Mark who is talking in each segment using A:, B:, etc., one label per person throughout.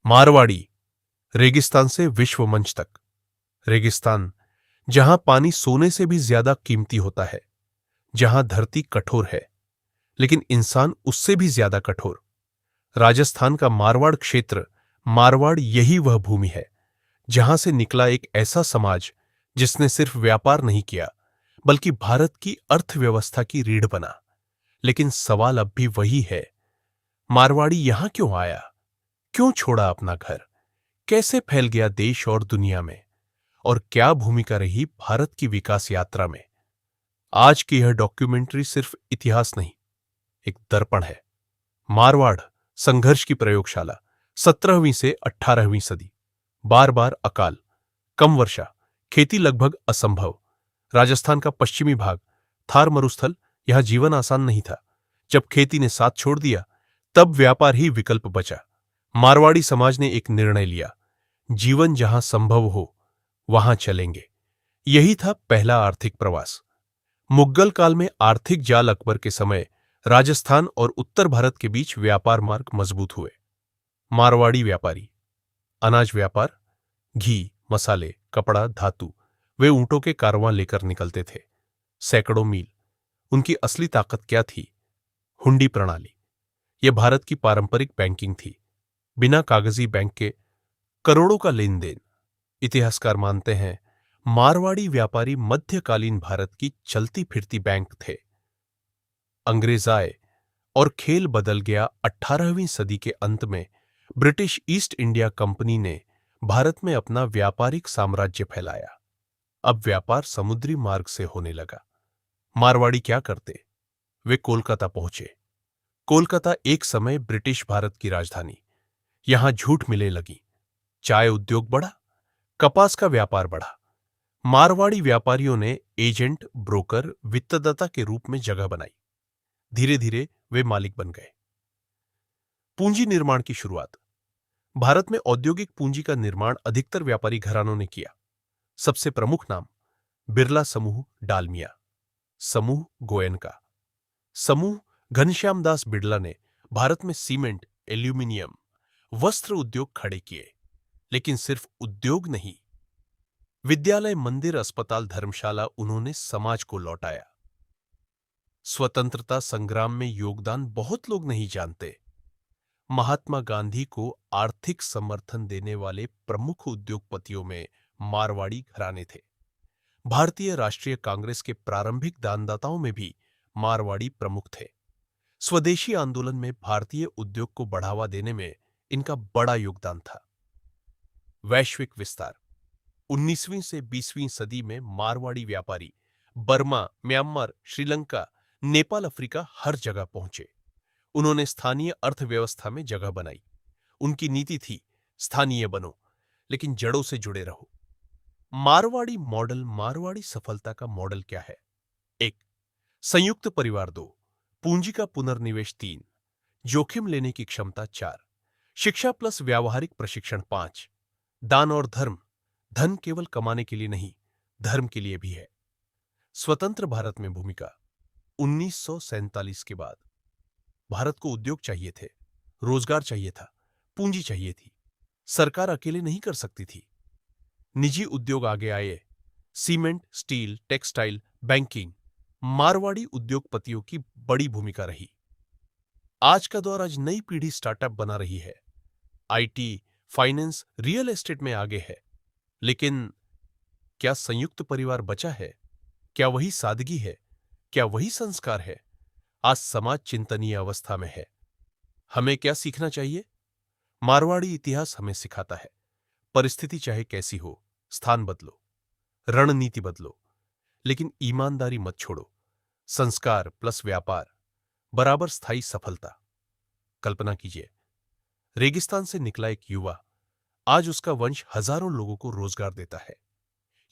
A: मारवाड़ी, रेगिस्तान से विश्व मंच तक। रेगिस्तान, जहां पानी सोने से भी ज्यादा कीमती होता है, जहां धरती कठोर है लेकिन इंसान उससे भी ज्यादा कठोर। राजस्थान का मारवाड़ क्षेत्र, मारवाड़ यही वह भूमि है जहां से निकला एक ऐसा समाज जिसने सिर्फ व्यापार नहीं किया बल्कि भारत की अर्थव्यवस्था की रीढ़ बना। लेकिन सवाल अब भी वही है, मारवाड़ी यहां क्यों आया? क्यों छोड़ा अपना घर? कैसे फैल गया देश और दुनिया में? और क्या भूमिका रही भारत की विकास यात्रा में? आज की यह डॉक्यूमेंट्री सिर्फ इतिहास नहीं, एक दर्पण है। मारवाड़ संघर्ष की प्रयोगशाला, 17वीं से 18वीं सदी। बार बार अकाल, कम वर्षा, खेती लगभग असंभव। राजस्थान का पश्चिमी भाग, थार मरुस्थल, यहां जीवन आसान नहीं था। जब खेती ने साथ छोड़ दिया, तब व्यापार ही विकल्प बचा। मारवाड़ी समाज ने एक निर्णय लिया, जीवन जहां संभव हो वहां चलेंगे। यही था पहला आर्थिक प्रवास। मुगल काल में आर्थिक जाल अकबर के समय राजस्थान और उत्तर भारत के बीच व्यापार मार्ग मजबूत हुए। मारवाड़ी व्यापारी, अनाज व्यापार, घी, मसाले, कपड़ा, धातु, वे ऊंटों के कारवां लेकर निकलते थे, सैकड़ों मील। उनकी असली ताकत क्या थी? हुंडी प्रणाली। यह भारत की पारंपरिक बैंकिंग थी, बिना कागजी बैंक के करोड़ों का लेन देन। इतिहासकार मानते हैं मारवाड़ी व्यापारी मध्यकालीन भारत की चलती फिरती बैंक थे। अंग्रेज आए और खेल बदल गया। 18वीं सदी के अंत में ब्रिटिश ईस्ट इंडिया कंपनी ने भारत में अपना व्यापारिक साम्राज्य फैलाया। अब व्यापार समुद्री मार्ग से होने लगा। मारवाड़ी क्या करते? वे कोलकाता पहुंचे। कोलकाता एक समय ब्रिटिश भारत की राजधानी। यहां झूठ मिलें लगी, चाय उद्योग बढ़ा, कपास का व्यापार बढ़ा। मारवाड़ी व्यापारियों ने एजेंट, ब्रोकर, वित्तदाता के रूप में जगह बनाई। धीरे धीरे वे मालिक बन गए। पूंजी निर्माण की शुरुआत। भारत में औद्योगिक पूंजी का निर्माण अधिकतर व्यापारी घरानों ने किया। सबसे प्रमुख नाम बिरला समूह डालमिया, समूह गोयनका, समूह घनश्याम दास बिड़ला ने भारत में सीमेंट, एल्यूमिनियम, वस्त्र उद्योग खड़े किए। लेकिन सिर्फ उद्योग नहीं, विद्यालय, मंदिर, अस्पताल, धर्मशाला उन्होंने समाज को लौटाया। स्वतंत्रता संग्राम में योगदान बहुत लोग नहीं जानते। महात्मा गांधी को आर्थिक समर्थन देने वाले प्रमुख उद्योगपतियों में मारवाड़ी घराने थे। भारतीय राष्ट्रीय कांग्रेस के प्रारंभिक दानदाताओं में भी मारवाड़ी प्रमुख थे। स्वदेशी आंदोलन में भारतीय उद्योग को बढ़ावा देने में इनका बड़ा योगदान था। वैश्विक विस्तार। 19वीं से 20वीं सदी में मारवाड़ी व्यापारी Burma, Myanmar, Sri Lanka, Nepal, Africa हर जगह पहुंचे। उन्होंने स्थानीय अर्थव्यवस्था में जगह बनाई। उनकी नीति थी, स्थानीय बनो लेकिन जड़ों से जुड़े रहो। मारवाड़ी मॉडल, मारवाड़ी सफलता का मॉडल क्या है? 1. संयुक्त परिवार। 2. पूंजी का पुनर्निवेश। 3. जोखिम लेने की क्षमता। 4. शिक्षा प्लस व्यावहारिक प्रशिक्षण। 5. दान और धर्म। धन केवल कमाने के लिए नहीं, धर्म के लिए भी है। स्वतंत्र भारत में भूमिका। 1947 के बाद भारत को उद्योग चाहिए थे, रोजगार चाहिए था, पूंजी चाहिए थी। सरकार अकेले नहीं कर सकती थी। निजी उद्योग आगे आए। Cement, steel, textile, banking. Marwari उद्योगपतियों की बड़ी भूमिका रही। आज का दौर, आज नई पीढ़ी स्टार्टअप बना रही है। आईटी, फाइनेंस, रियल एस्टेट में आगे है। लेकिन क्या संयुक्त परिवार बचा है? क्या वही सादगी है? क्या वही संस्कार है? आज समाज चिंतनीय अवस्था में है। हमें क्या सीखना चाहिए? मारवाड़ी इतिहास हमें सिखाता है, परिस्थिति चाहे कैसी हो, स्थान बदलो, रणनीति बदलो, लेकिन ईमानदारी मत छोड़ो। संस्कार प्लस व्यापार बराबर स्थायी सफलता। कल्पना कीजिए, रेगिस्तान से निकला एक युवा, आज उसका वंश हजारों लोगों को रोजगार देता है।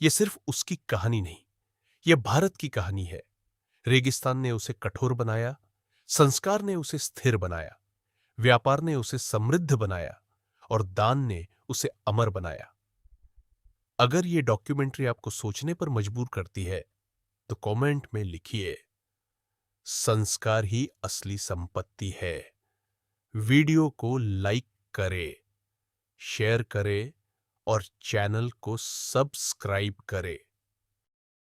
A: यह सिर्फ उसकी कहानी नहीं, यह भारत की कहानी है। रेगिस्तान ने उसे कठोर बनाया, संस्कार ने उसे स्थिर बनाया, व्यापार ने उसे समृद्ध बनाया और दान ने उसे अमर बनाया। अगर यह डॉक्यूमेंट्री आपको सोचने पर मजबूर करती है तो कमेंट में लिखिए, संस्कार ही असली संपत्ति है। वीडियो को लाइक करें, शेयर करे और चैनल को सब्सक्राइब करे।